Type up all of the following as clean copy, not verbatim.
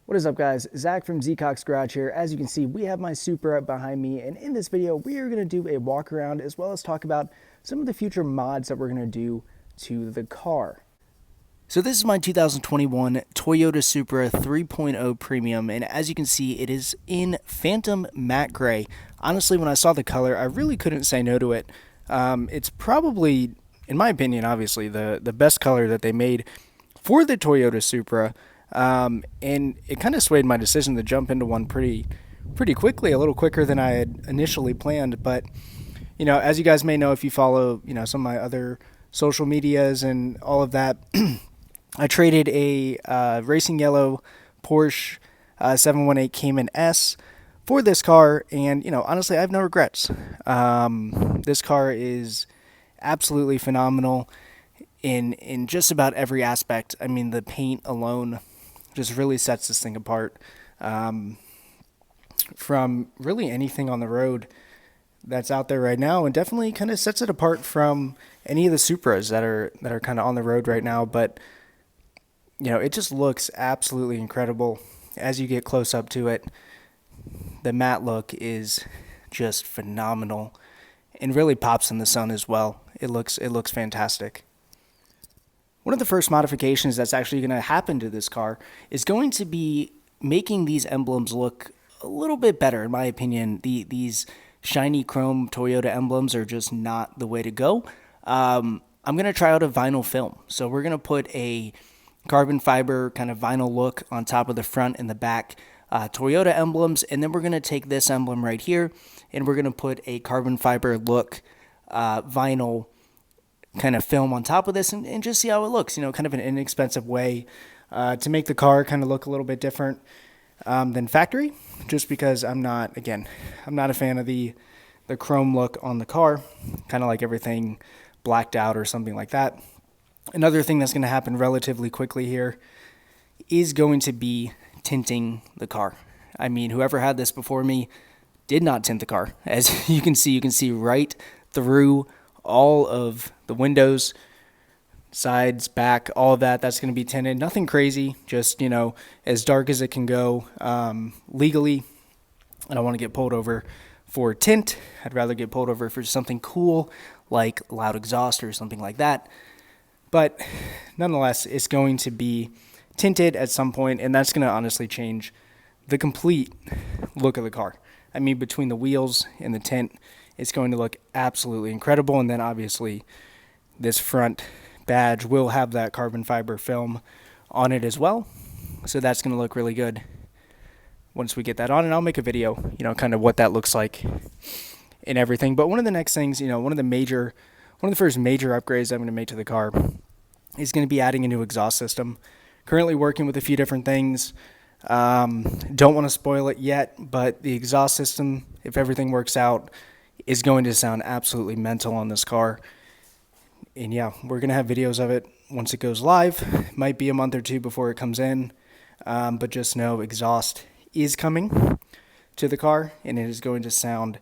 What is up, guys? Zach from zcoxgarage here. As you can see, we have my Supra behind me, and in this video we are going to do a walk around as well as talk about some of the future mods that we're going to do to the car. So this is my 2021 Toyota Supra 3.0 Premium, and as you can see, it is in Phantom Matte Gray. Honestly, when I saw the color, I really couldn't say no to it. It's probably, in my opinion, obviously, the best color that they made for the Toyota Supra. And it kind of swayed my decision to jump into one pretty quickly, a little quicker than I had initially planned. But as you guys may know, if you follow some of my other social medias and all of that, I traded a racing yellow Porsche 718 Cayman S for this car, and honestly, I have no regrets. This car is absolutely phenomenal in just about every aspect. I mean, the paint alone just really sets this thing apart from really anything on the road that's out there right now, and definitely kind of sets it apart from any of the Supras that are kind of on the road right now. But it just looks absolutely incredible as you get close up to it. The matte look is just phenomenal and really pops in the sun as well. It looks fantastic. One of the first modifications that's actually going to happen to this car is going to be making these emblems look a little bit better, in my opinion. These shiny chrome Toyota emblems are just not the way to go. I'm going to try out a vinyl film. So we're going to put a carbon fiber kind of vinyl look on top of the front and the back Toyota emblems, and then we're going to take this emblem right here, and we're going to put a carbon fiber look vinyl kind of film on top of this and just see how it looks. Kind of an inexpensive way to make the car kind of look a little bit different than factory, just because I'm not a fan of the chrome look on the car, kind of like everything blacked out or something like that. Another thing that's going to happen relatively quickly here is going to be tinting the car. I mean, whoever had this before me did not tint the car. As you can see right through all of the windows, sides, back, all of that. That's going to be tinted. Nothing crazy, just as dark as it can go. Legally, I don't want to get pulled over for tint. I'd rather get pulled over for something cool like loud exhaust or something like that. But nonetheless, it's going to be tinted at some point, and that's going to honestly change the complete look of the car. I mean, between the wheels and the tint, it's going to look absolutely incredible. And then obviously this front badge will have that carbon fiber film on it as well. So that's going to look really good once we get that on. And I'll make a video, kind of what that looks like and everything. But one of the next things, one of the first major upgrades I'm going to make to the car is going to be adding a new exhaust system. Currently working with a few different things. Don't want to spoil it yet, but the exhaust system, if everything works out, is going to sound absolutely mental on this car. And yeah, we're going to have videos of it once it goes live. Might be a month or two before it comes in, but just know exhaust is coming to the car, and it is going to sound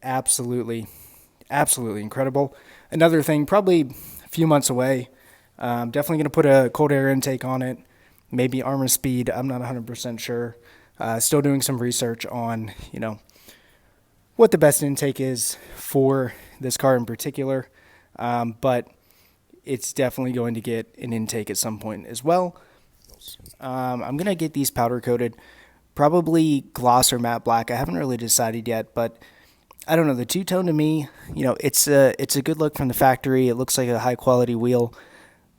absolutely incredible. Another thing, probably a few months away, definitely going to put a cold air intake on it, maybe armor speed. I'm not 100% sure. Still doing some research on, what the best intake is for this car in particular. But it's definitely going to get an intake at some point as well. I'm going to get these powder coated, probably gloss or matte black. I haven't really decided yet, but I don't know. The two-tone to me, it's a good look from the factory. It looks like a high-quality wheel,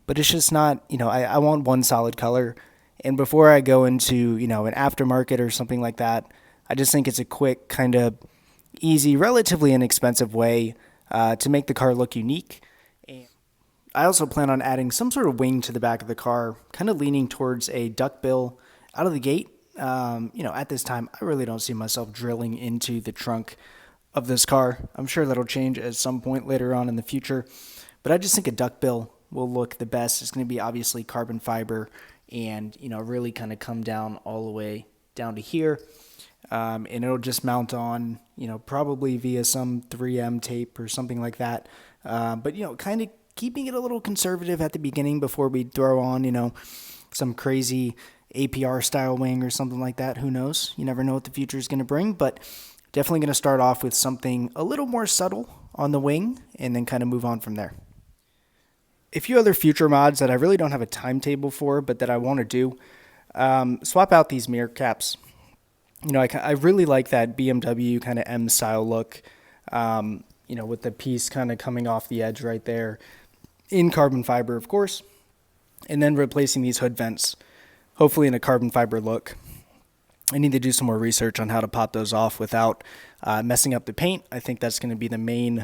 but it's just not, I want one solid color. And before I go into, an aftermarket or something like that, I just think it's a quick, kind of easy, relatively inexpensive way to make the car look unique. And I also plan on adding some sort of wing to the back of the car, kind of leaning towards a duckbill out of the gate. At this time, I really don't see myself drilling into the trunk of this car. I'm sure that'll change at some point later on in the future, but I just think a duckbill will look the best. It's going to be obviously carbon fiber and, really kind of come down all the way down to here. And it'll just mount on, probably via some 3M tape or something like that. But, kind of keeping it a little conservative at the beginning before we throw on, some crazy APR style wing or something like that. Who knows? You never know what the future is going to bring, but definitely going to start off with something a little more subtle on the wing and then kind of move on from there. A few other future mods that I really don't have a timetable for, but that I want to do, swap out these mirror caps. You know, I really like that BMW kind of M style look, you know, with the piece kind of coming off the edge right there in carbon fiber, of course, and then replacing these hood vents, hopefully in a carbon fiber look. I need to do some more research on how to pop those off without messing up the paint. I think that's going to be the main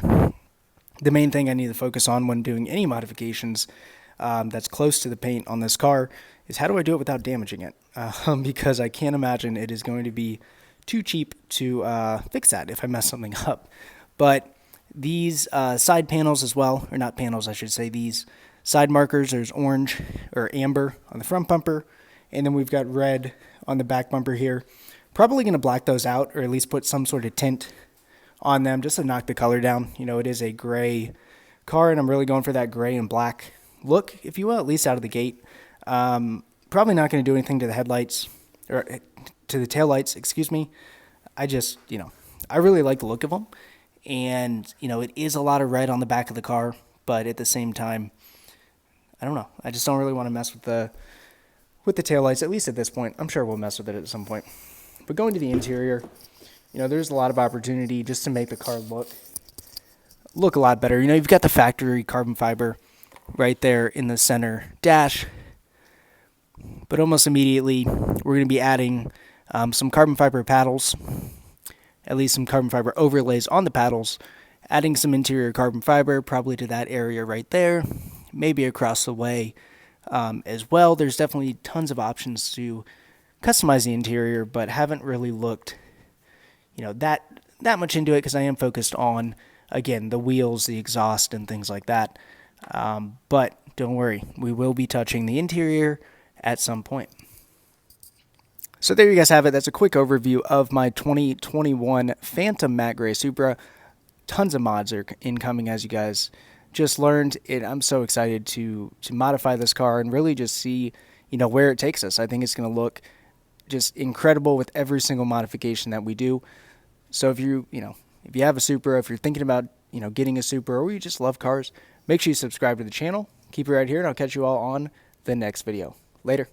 thing I need to focus on when doing any modifications that's close to the paint on this car is how do I do it without damaging it? Because I can't imagine it is going to be too cheap to fix that if I mess something up. But these side panels as well, or not panels, I should say, these side markers, there's orange or amber on the front bumper, and then we've got red on the back bumper here. Probably going to black those out, or at least put some sort of tint on them just to knock the color down. You know, it is a gray car, and I'm really going for that gray and black look, if you will, at least out of the gate. Probably not going to do anything to the headlights, or to the taillights, excuse me. I just, you know, I really like the look of them. And, you know, it is a lot of red on the back of the car, but at the same time, I don't know. I just don't really want to mess with the taillights, at least at this point. I'm sure we'll mess with it at some point. But going to the interior, you know, there's a lot of opportunity just to make the car look a lot better. You know, you've got the factory carbon fiber right there in the center dash, but almost immediately we're going to be adding some carbon fiber paddles, at least some carbon fiber overlays on the paddles, adding some interior carbon fiber probably to that area right there, maybe across the way as well. There's definitely tons of options to customize the interior, but haven't really looked, you know, that much into it because I am focused on, again, the wheels, the exhaust, and things like that. But don't worry, we will be touching the interior at some point. So there you guys have it. That's a quick overview of my 2021 Phantom Matte Gray Supra. Tons of mods are incoming, as you guys just learned. I'm so excited to modify this car and really just see, you know, where it takes us. I think it's going to look just incredible with every single modification that we do. So if you have a Supra, if you're thinking about, you know, getting a Supra, or you just love cars, make sure you subscribe to the channel. Keep it right here, and I'll catch you all on the next video. Later.